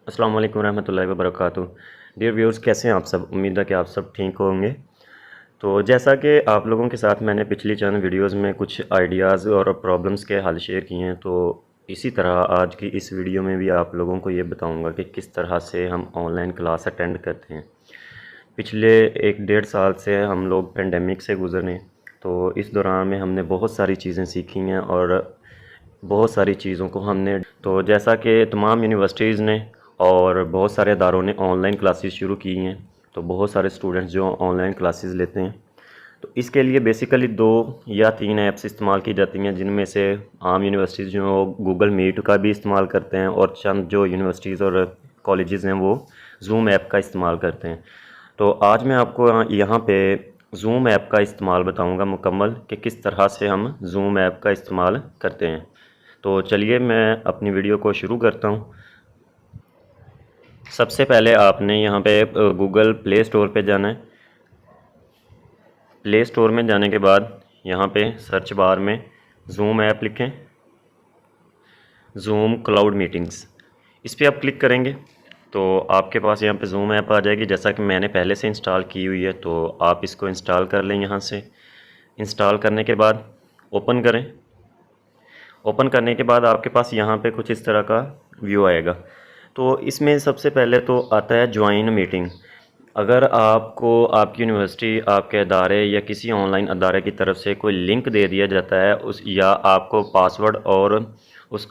अस्सलाम वालेकुम रहमतुल्लाहि व बरकातुहू। डियर व्यूअर्स, कैसे हैं आप सब? उम्मीद है कि आप सब ठीक होंगे। तो जैसा कि आप लोगों के साथ मैंने पिछली चंद वीडियोस में कुछ आइडियाज़ और प्रॉब्लम्स के हल शेयर किए हैं, तो इसी तरह आज की इस वीडियो में भी आप लोगों को ये बताऊंगा कि किस तरह से हम ऑनलाइन क्लास अटेंड करते हैं। पिछले 1-1.5 साल से हम लोग पेंडेमिक से गुज़रे, तो इस दौरान में हमने बहुत सारी चीज़ें सीखी हैं और बहुत सारी चीज़ों को हमने तो जैसा कि तमाम यूनिवर्सिटीज़ ने और बहुत सारे इदारों ने ऑनलाइन क्लासेस शुरू की हैं, तो बहुत सारे स्टूडेंट्स जो ऑनलाइन क्लासेस लेते हैं, तो इसके लिए बेसिकली 2 या 3 ऐप्स इस्तेमाल की जाती हैं, जिनमें से आम यूनिवर्सिटीज़ जो गूगल मीट का भी इस्तेमाल करते हैं और चंद जो यूनिवर्सिटीज़ और कॉलेजेस हैं वो जूम ऐप का इस्तेमाल करते हैं। तो आज मैं आपको यहाँ पे जूम ऐप का इस्तेमाल बताऊँगा मुकम्मल कि किस तरह से हम जूम ऐप का इस्तेमाल करते हैं। तो चलिए मैं अपनी वीडियो को शुरू करता हूँ। सबसे पहले आपने यहाँ पे गूगल प्ले स्टोर पे जाना है। प्ले स्टोर में जाने के बाद यहाँ पे सर्च बार में जूम ऐप लिखें, जूम क्लाउड मीटिंग्स, इस पर आप क्लिक करेंगे तो आपके पास यहाँ पे जूम ऐप आ जाएगी। जैसा कि मैंने पहले से इंस्टॉल की हुई है, तो आप इसको इंस्टॉल कर लें। यहाँ से इंस्टॉल करने के बाद ओपन करें। ओपन करने के बाद आपके पास यहाँ पे कुछ इस तरह का व्यू आएगा। तो इसमें सबसे पहले तो आता है ज्वाइन मीटिंग। अगर आपको आपकी यूनिवर्सिटी, आपके अदारे या किसी ऑनलाइन अदारे की तरफ से कोई लिंक दे दिया जाता है उस या आपको पासवर्ड और उस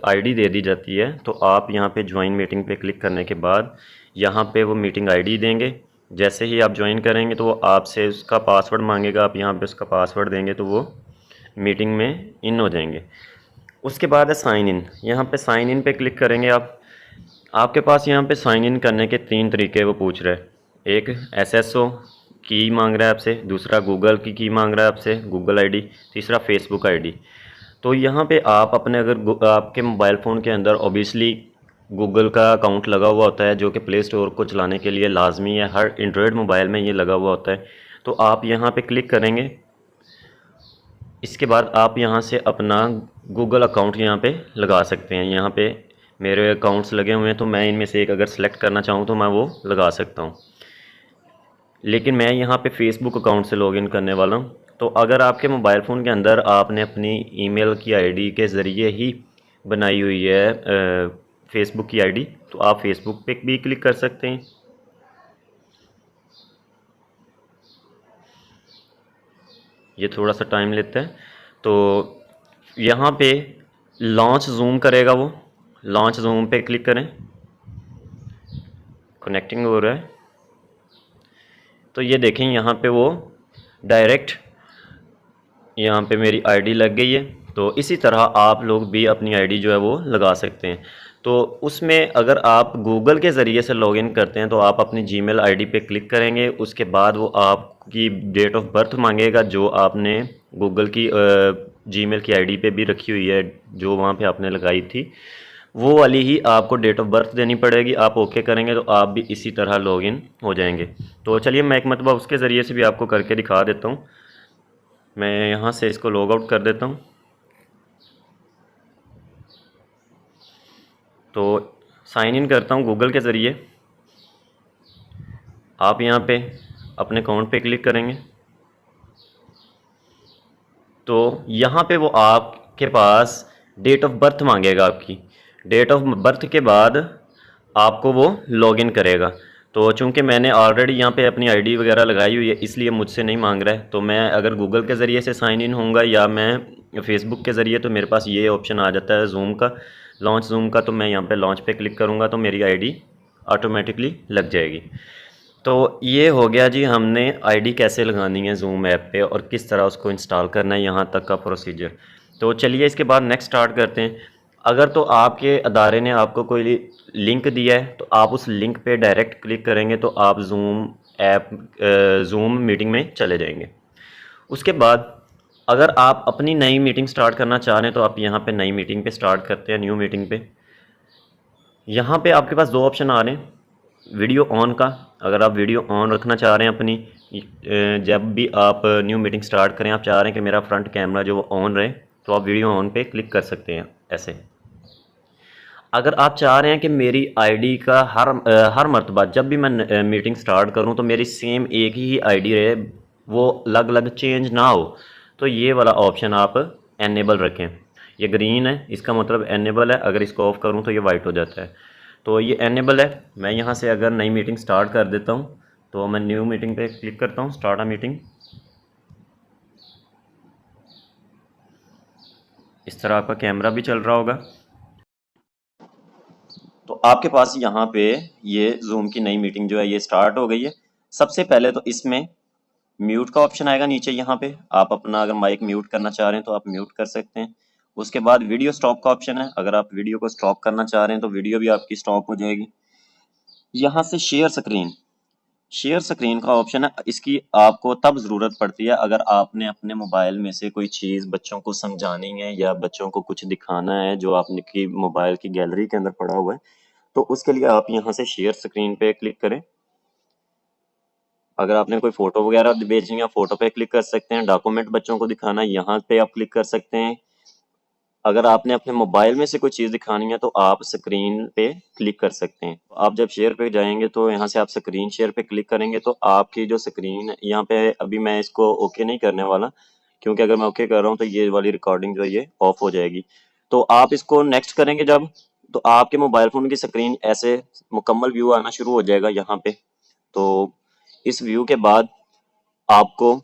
आईडी दे दी जाती है, तो आप यहाँ पे ज्वाइन मीटिंग पे क्लिक करने के बाद यहाँ पे वो मीटिंग आईडी देंगे। जैसे ही आप ज्वाइन करेंगे तो वो आपसे उसका पासवर्ड मांगेगा, आप यहाँ पे उसका पासवर्ड देंगे तो वो मीटिंग में इन हो जाएंगे। उसके बाद है साइन इन। यहाँ पे साइन इन पे क्लिक करेंगे आप। आपके पास यहाँ पे साइन इन करने के 3 तरीके वो पूछ रहा है। एक एसएसओ की मांग रहा है आपसे, दूसरा गूगल की मांग रहा है आपसे, गूगल आईडी, तीसरा फेसबुक आईडी। तो यहाँ पे आप अपने अगर आपके मोबाइल फ़ोन के अंदर ओबियसली गूगल का अकाउंट लगा हुआ होता है, जो कि प्ले स्टोर को चलाने के लिए लाजमी है, हर एंड्रॉयड मोबाइल में ये लगा हुआ होता है। तो आप यहाँ पे क्लिक करेंगे। इसके बाद आप यहाँ से अपना गूगल अकाउंट यहाँ पे लगा सकते हैं। यहाँ पे मेरे अकाउंट्स लगे हुए हैं, तो मैं इनमें से एक अगर सेलेक्ट करना चाहूँ तो मैं वो लगा सकता हूँ। लेकिन मैं यहाँ पे फेसबुक अकाउंट से लॉगिन करने वाला हूँ। तो अगर आपके मोबाइल फ़ोन के अंदर आपने अपनी ईमेल की आईडी के ज़रिए ही बनाई हुई है फेसबुक की आईडी, तो आप फेसबुक पे भी क्लिक कर सकते हैं। ये थोड़ा सा टाइम लेता है। तो यहाँ पे लॉन्च जूम करेगा वो, लॉन्च जूम पे क्लिक करें। कनेक्टिंग हो रहा है। तो ये देखें यहाँ पे वो डायरेक्ट यहाँ पे मेरी आईडी लग गई है। तो इसी तरह आप लोग भी अपनी आईडी जो है वो लगा सकते हैं। तो उसमें अगर आप गूगल के ज़रिए से लॉगिन करते हैं तो आप अपनी जीमेल आईडी पे क्लिक करेंगे। उसके बाद वो आपकी डेट ऑफ बर्थ मांगेगा, जो आपने गूगल की जीमेल की आईडी पे भी रखी हुई है, जो वहाँ पे आपने लगाई थी, वो वाली ही आपको डेट ऑफ बर्थ देनी पड़ेगी। आप ओके करेंगे तो आप भी इसी तरह लॉगिन हो जाएंगे। तो चलिए मैं एक मरतबा उसके ज़रिए से भी आपको करके दिखा देता हूँ। मैं यहाँ से इसको लॉग आउट कर देता हूँ। तो साइन इन करता हूँ गूगल के ज़रिए। आप यहाँ पे अपने अकाउंट पे क्लिक करेंगे तो यहाँ पे वो आपके पास डेट ऑफ बर्थ मांगेगा। आपकी डेट ऑफ बर्थ के बाद आपको वो लॉगिन करेगा। तो चूंकि मैंने ऑलरेडी यहाँ पे अपनी आईडी वगैरह लगाई हुई है, इसलिए मुझसे नहीं मांग रहा है। तो मैं अगर गूगल के ज़रिए से साइन इन होऊंगा या मैं फेसबुक के ज़रिए, तो मेरे पास ये ऑप्शन आ जाता है जूम का, लॉन्च जूम का। तो मैं यहाँ पे लॉन्च पे क्लिक करूँगा तो मेरी आईडी ऑटोमेटिकली लग जाएगी। तो ये हो गया जी, हमने आईडी कैसे लगानी है जूम ऐप पे और किस तरह उसको इंस्टॉल करना है, यहाँ तक का प्रोसीजर। तो चलिए इसके बाद नेक्स्ट स्टार्ट करते हैं। अगर तो आपके अदारे ने आपको कोई लिंक दिया है तो आप उस लिंक पे डायरेक्ट क्लिक करेंगे तो आप जूम ऐप जूम मीटिंग में चले जाएंगे। उसके बाद अगर आप अपनी नई मीटिंग स्टार्ट करना चाह रहे हैं तो आप यहाँ पे नई मीटिंग पे स्टार्ट करते हैं, न्यू मीटिंग पे। यहाँ पे आपके पास 2 ऑप्शन आ रहे हैं। वीडियो ऑन का, अगर आप वीडियो ऑन रखना चाह रहे हैं अपनी, जब भी आप न्यू मीटिंग स्टार्ट करें, आप चाह रहे हैं कि मेरा फ्रंट कैमरा जो ऑन रहे, तो आप वीडियो ऑन पे क्लिक कर सकते हैं ऐसे। अगर आप चाह रहे हैं कि मेरी आईडी का हर मर्तबा जब भी मैं मीटिंग स्टार्ट करूं तो मेरी सेम एक ही आईडी रहे, वो अलग अलग चेंज ना हो, तो ये वाला ऑप्शन आप एनेबल रखें। ये ग्रीन है, इसका मतलब एनेबल है। अगर इसको ऑफ करूं तो ये वाइट हो जाता है। तो ये एनेबल है। मैं यहाँ से अगर नई मीटिंग स्टार्ट कर देता हूँ, तो मैं न्यू मीटिंग पे क्लिक करता हूँ, स्टार्ट अ मीटिंग। इस तरह आपका कैमरा भी चल रहा होगा। तो आपके पास यहाँ पे ये जूम की नई मीटिंग जो है ये स्टार्ट हो गई है। सबसे पहले तो इसमें म्यूट का ऑप्शन आएगा नीचे। यहाँ पे आप अपना अगर माइक म्यूट करना चाह रहे हैं तो आप म्यूट कर सकते हैं। उसके बाद वीडियो स्टॉप का ऑप्शन है। अगर आप वीडियो को स्टॉप करना चाह रहे हैं तो वीडियो भी आपकी स्टॉप हो जाएगी। यहाँ से शेयर स्क्रीन, शेयर स्क्रीन का ऑप्शन है। इसकी आपको तब ज़रूरत पड़ती है अगर आपने अपने मोबाइल में से कोई चीज़ बच्चों को समझानी है या बच्चों को कुछ दिखाना है जो आपने की मोबाइल की गैलरी के अंदर पड़ा हुआ है, तो उसके लिए आप यहाँ से शेयर स्क्रीन पे क्लिक करें। अगर आपने कोई फोटो वगैरह भेजनी है, फोटो पे क्लिक कर सकते हैं। डॉक्यूमेंट बच्चों को दिखाना है, यहाँ पे आप क्लिक कर सकते हैं। अगर आपने अपने मोबाइल में से कोई चीज़ दिखानी है तो आप स्क्रीन पे क्लिक कर सकते हैं। आप जब शेयर पे जाएंगे तो यहाँ से आप स्क्रीन शेयर पे क्लिक करेंगे तो आपकी जो स्क्रीन है यहाँ पे, अभी मैं इसको ओके नहीं करने वाला क्योंकि अगर मैं ओके कर रहा हूँ तो ये वाली रिकॉर्डिंग जो है ये ऑफ हो जाएगी। तो आप इसको नेक्स्ट करेंगे जब, तो आपके मोबाइल फ़ोन की स्क्रीन ऐसे मुकम्मल व्यू आना शुरू हो जाएगा यहाँ पे। तो इस व्यू के बाद आपको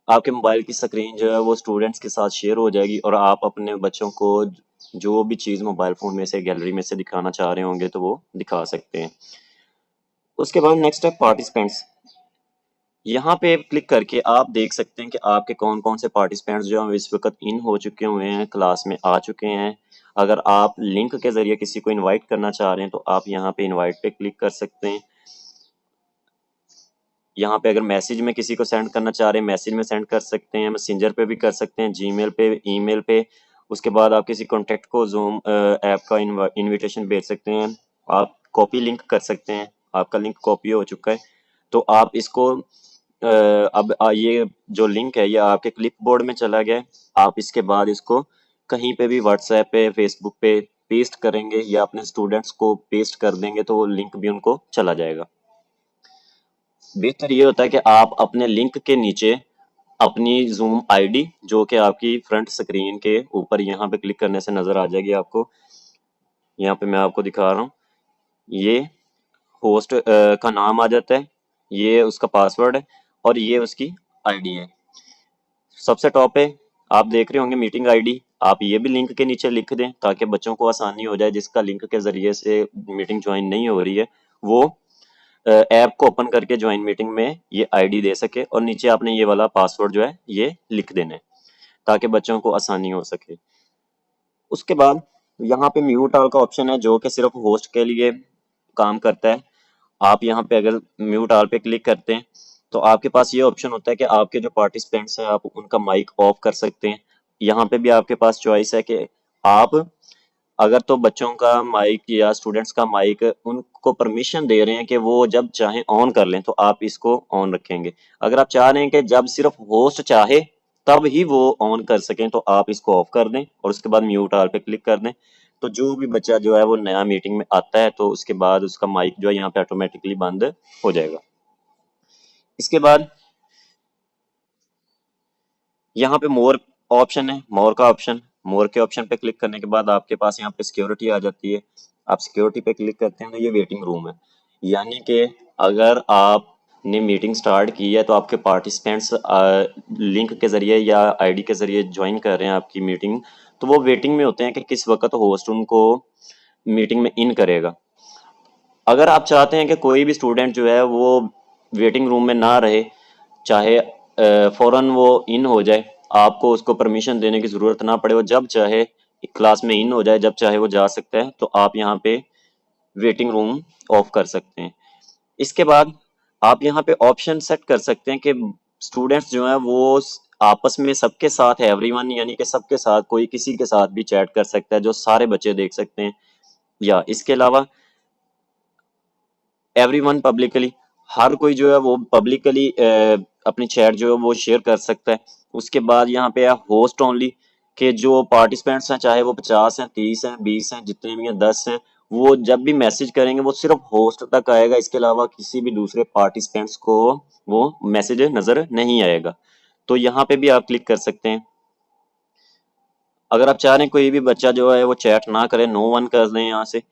आपके मोबाइल की स्क्रीन जो है वो स्टूडेंट्स के साथ शेयर हो जाएगी और आप अपने बच्चों को जो भी चीज़ मोबाइल फ़ोन में से गैलरी में से दिखाना चाह रहे होंगे तो वो दिखा सकते हैं। उसके बाद नेक्स्ट है पार्टिसिपेंट्स। यहाँ पे क्लिक करके आप देख सकते हैं कि आपके कौन कौन से पार्टिसिपेंट्स जो हैं इस वक्त इन हो चुके हुए हैं, क्लास में आ चुके हैं। अगर आप लिंक के ज़रिए किसी को इनवाइट करना चाह रहे हैं तो आप यहाँ पे इनवाइट पे क्लिक कर सकते हैं। यहाँ पे अगर मैसेज में किसी को सेंड करना चाह रहे हैं, मैसेज में सेंड कर सकते हैं, मैसेंजर पे भी कर सकते हैं, जीमेल पे, ईमेल पे। उसके बाद आप किसी कॉन्टेक्ट को जूम ऐप का इनविटेशन भेज सकते हैं। आप कॉपी लिंक कर सकते हैं। आपका लिंक कॉपी हो चुका है तो आप इसको अब ये जो लिंक है ये आपके क्लिप बोर्ड में चला गया है। आप इसके बाद इसको कहीं पे भी व्हाट्सएप पे, फेसबुक पे पेस्ट करेंगे या अपने स्टूडेंट्स को पेस्ट कर देंगे तो वो लिंक भी उनको चला जाएगा। बेहतर ये होता है कि आप अपने लिंक के नीचे अपनी जूम आईडी जो कि आपकी फ्रंट स्क्रीन के ऊपर यहाँ पे क्लिक करने से नजर आ जाएगी आपको। यहाँ पे मैं आपको दिखा रहा हूँ, ये होस्ट का नाम आ जाता है, ये उसका पासवर्ड है और ये उसकी आईडी है। सबसे टॉप पे आप देख रहे होंगे मीटिंग आईडी। आप ये भी लिंक के नीचे लिख दें ताकि बच्चों को आसानी हो जाए, जिसका लिंक के जरिए से मीटिंग ज्वाइन नहीं हो रही है वो ऐप को ओपन करके ज्वाइन मीटिंग में ये आईडी दे सके। और नीचे आपने ये वाला पासवर्ड जो है ये लिख देना है ताकि बच्चों को आसानी हो सके। उसके बाद यहाँ पे म्यूट ऑल का ऑप्शन है जो कि सिर्फ होस्ट के लिए काम करता है। आप यहाँ पे अगर म्यूट ऑल पे क्लिक करते हैं तो आपके पास ये ऑप्शन होता है कि आपके जो पार्टिसिपेंट्स हैं आप उनका माइक ऑफ कर सकते हैं। यहाँ पे भी आपके पास चॉइस है कि आप अगर तो बच्चों का माइक या स्टूडेंट्स का माइक उनको परमिशन दे रहे हैं कि वो जब चाहें ऑन कर लें तो आप इसको ऑन रखेंगे। अगर आप चाह रहे हैं कि जब सिर्फ होस्ट चाहे तब ही वो ऑन कर सकें तो आप इसको ऑफ कर दें और उसके बाद म्यूट ऑल पे क्लिक कर दें। तो जो भी बच्चा जो है वो नया मीटिंग में आता है तो उसके बाद उसका माइक जो है यहाँ पे ऑटोमेटिकली बंद हो जाएगा। इसके बाद यहाँ पे मोर ऑप्शन है, मोर का ऑप्शन। मोर के ऑप्शन पे क्लिक करने के बाद आपके पास यहाँ पे सिक्योरिटी आ जाती है। आप सिक्योरिटी पे क्लिक करते हैं तो ये वेटिंग रूम है, यानी कि अगर आपने मीटिंग स्टार्ट की है तो आपके पार्टिसिपेंट्स लिंक के जरिए या आईडी के जरिए ज्वाइन कर रहे हैं आपकी मीटिंग, तो वो वेटिंग में होते हैं कि किस वक्त होस्ट उनको मीटिंग में इन करेगा। अगर आप चाहते हैं कि कोई भी स्टूडेंट जो है वो वेटिंग रूम में ना रहे, चाहे फौरन वो इन हो जाए, आपको उसको परमिशन देने की ज़रूरत ना पड़े, वो जब चाहे क्लास में इन हो जाए, जब चाहे वो जा सकता है, तो आप यहाँ पे वेटिंग रूम ऑफ कर सकते हैं। इसके बाद आप यहाँ पे ऑप्शन सेट कर सकते हैं कि स्टूडेंट्स जो हैं वो आपस में सबके साथ एवरीवन, यानी कि सबके साथ कोई किसी के साथ भी चैट कर सकता है जो सारे बच्चे देख सकते हैं, या इसके अलावा एवरीवन पब्लिकली, हर कोई जो है वो पब्लिकली अपनी चैट जो है वो शेयर कर सकता है। उसके बाद यहाँ पे है होस्ट ओनली, कि जो पार्टिसिपेंट्स हैं, चाहे वो 50 हैं, 30 हैं, 20 हैं, जितने भी हैं, 10 हैं, वो जब भी मैसेज करेंगे वो सिर्फ होस्ट तक आएगा। इसके अलावा किसी भी दूसरे पार्टिसिपेंट्स को वो मैसेज नजर नहीं आएगा। तो यहाँ पे भी आप क्लिक कर सकते हैं। अगर आप चाह रहे हैं कोई भी बच्चा जो है वो चैट ना करे, नो वन कर दें यहाँ से।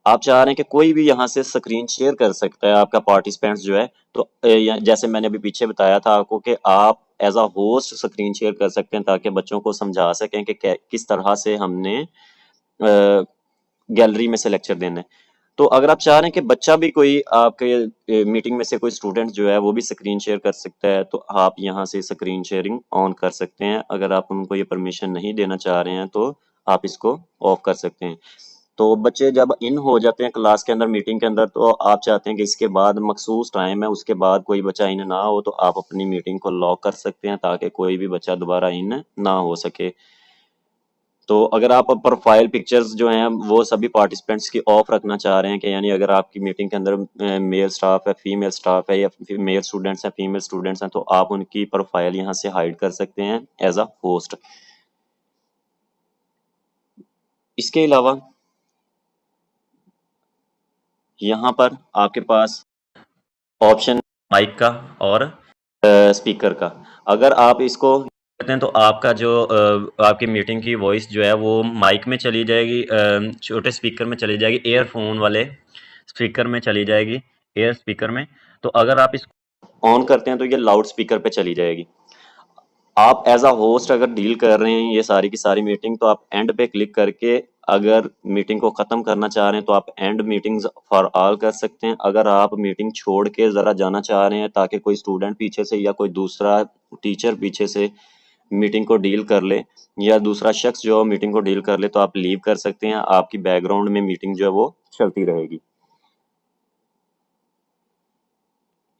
आप चाह रहे हैं कि कोई भी यहाँ से स्क्रीन शेयर कर सकता है आपका पार्टिसिपेंट्स जो है, तो जैसे मैंने अभी पीछे बताया था आपको कि आप as a host screen share कर सकते हैं ताकि बच्चों को समझा सकें कि किस तरह से हमने गैलरी में से लेक्चर देना है। तो अगर आप चाह रहे हैं कि बच्चा भी कोई आपके मीटिंग में से कोई स्टूडेंट जो है वो भी स्क्रीन शेयर कर सकता है, तो आप यहाँ से स्क्रीन शेयरिंग ऑन कर सकते हैं। अगर आप उनको ये परमिशन नहीं देना चाह रहे हैं तो आप इसको ऑफ कर सकते हैं। तो बच्चे जब इन हो जाते हैं क्लास के अंदर, मीटिंग के अंदर, तो आप चाहते हैं कि इसके बाद मखसूस टाइम है, उसके बाद कोई बच्चा इन ना हो, तो आप अपनी मीटिंग को लॉक कर सकते हैं ताकि कोई भी बच्चा दोबारा इन ना हो सके। तो अगर आप प्रोफाइल पिक्चर्स जो हैं वो सभी पार्टिसिपेंट्स की ऑफ रखना चाह रहे हैं कि यानी अगर आपकी मीटिंग के अंदर मेल स्टाफ है, फीमेल स्टाफ है, या मेल स्टूडेंट्स हैं, फीमेल स्टूडेंट्स हैं, तो आप उनकी प्रोफाइल यहाँ से हाइड कर सकते हैं एज अ होस्ट। इसके अलावा यहाँ पर आपके पास ऑप्शन माइक का और स्पीकर का। अगर आप इसको करते हैं तो आपका जो आपकी मीटिंग की वॉइस जो है वो माइक में चली जाएगी, छोटे स्पीकर में चली जाएगी, एयरफोन वाले स्पीकर में चली जाएगी, एयर स्पीकर में। तो अगर आप इसको ऑन करते हैं तो ये लाउड स्पीकर पे चली जाएगी। आप एज अ होस्ट अगर डील कर रहे हैं ये सारी की सारी मीटिंग, तो आप एंड पे क्लिक करके अगर मीटिंग को ख़त्म करना चाह रहे हैं तो आप एंड मीटिंग्स फॉर ऑल कर सकते हैं। अगर आप मीटिंग छोड़ के ज़रा जाना चाह रहे हैं ताकि कोई स्टूडेंट पीछे से या कोई दूसरा टीचर पीछे से मीटिंग को डील कर ले, या दूसरा शख्स जो मीटिंग को डील कर ले, तो आप लीव कर सकते हैं। आपकी बैकग्राउंड में मीटिंग जो है वो चलती रहेगी।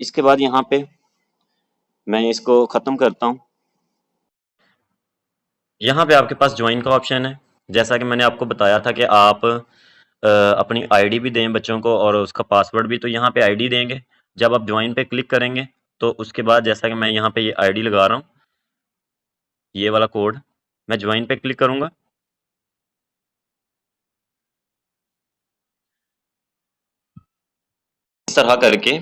इसके बाद यहाँ पे मैं इसको ख़त्म करता हूँ। यहाँ पे आपके पास ज्वाइन का ऑप्शन है। जैसा कि मैंने आपको बताया था कि आप अपनी आईडी भी दें बच्चों को और उसका पासवर्ड भी। तो यहाँ पे आईडी देंगे, जब आप ज्वाइन पे क्लिक करेंगे तो उसके बाद जैसा कि मैं यहाँ पे ये आईडी लगा रहा हूँ, ये वाला कोड, मैं ज्वाइन पे क्लिक करूँगा। इस तरह करके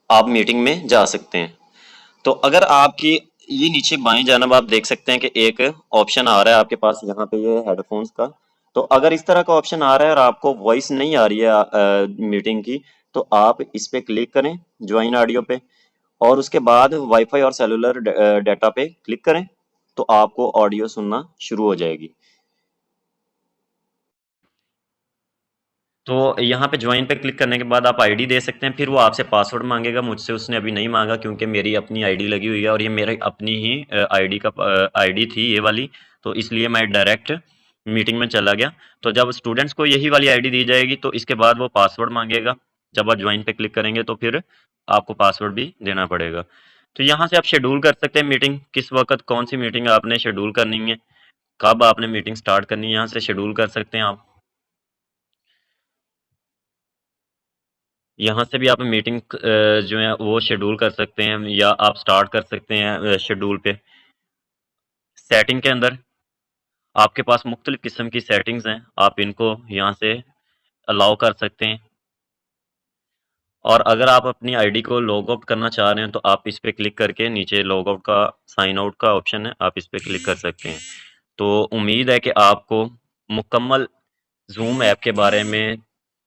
आप मीटिंग में जा सकते हैं। तो अगर आपकी ये नीचे बाएं जानब आप देख सकते हैं कि एक ऑप्शन आ रहा है आपके पास यहाँ पे, ये हेडफोन्स का। तो अगर इस तरह का ऑप्शन आ रहा है और आपको वॉइस नहीं आ रही है मीटिंग की, तो आप इस पे क्लिक करें ज्वाइन ऑडियो पे, और उसके बाद वाईफाई और सेलुलर डाटा पे क्लिक करें, तो आपको ऑडियो सुनना शुरू हो जाएगी। तो यहाँ पे ज्वाइन पे क्लिक करने के बाद आप आईडी दे सकते हैं, फिर वो आपसे पासवर्ड मांगेगा। मुझसे उसने अभी नहीं मांगा क्योंकि मेरी अपनी आईडी लगी हुई है और ये मेरी अपनी ही आईडी थी ये वाली, तो इसलिए मैं डायरेक्ट मीटिंग में चला गया। तो जब स्टूडेंट्स को यही वाली आईडी दी जाएगी तो इसके बाद वो पासवर्ड मांगेगा। जब आप ज्वाइन पे क्लिक करेंगे तो फिर आपको पासवर्ड भी देना पड़ेगा। तो यहाँ से आप शेड्यूल कर सकते हैं मीटिंग, किस वक्त कौन सी मीटिंग आपने शेड्यूल करनी है, कब आपने मीटिंग स्टार्ट करनी है, यहाँ से शेड्यूल कर सकते हैं आप। यहाँ से भी आप मीटिंग जो है वो शेड्यूल कर सकते हैं या आप स्टार्ट कर सकते हैं शेड्यूल पे। सेटिंग के अंदर आपके पास मुख्तलिफ किस्म की सेटिंग्स हैं, आप इनको यहाँ से अलाउ कर सकते हैं। और अगर आप अपनी आईडी को लॉग आउट करना चाह रहे हैं तो आप इस पे क्लिक करके नीचे लॉग आउट का साइन आउट का ऑप्शन है, आप इस पे क्लिक कर सकते हैं। तो उम्मीद है कि आपको मुकम्मल जूम ऐप के बारे में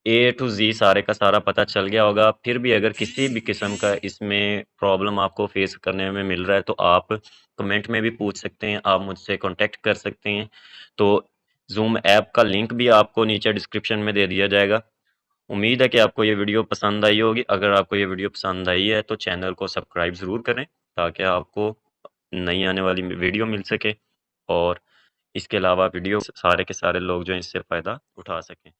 ए टू जी सारे का सारा पता चल गया होगा। फिर भी अगर किसी भी किस्म का इसमें प्रॉब्लम आपको फेस करने में मिल रहा है तो आप कमेंट में भी पूछ सकते हैं, आप मुझसे कांटेक्ट कर सकते हैं। तो जूम ऐप का लिंक भी आपको नीचे डिस्क्रिप्शन में दे दिया जाएगा। उम्मीद है कि आपको ये वीडियो पसंद आई होगी। अगर आपको ये वीडियो पसंद आई है तो चैनल को सब्सक्राइब ज़रूर करें ताकि आपको नई आने वाली वीडियो मिल सके और इसके अलावा वीडियो सारे के सारे लोग जो हैं इससे फ़ायदा उठा सकें।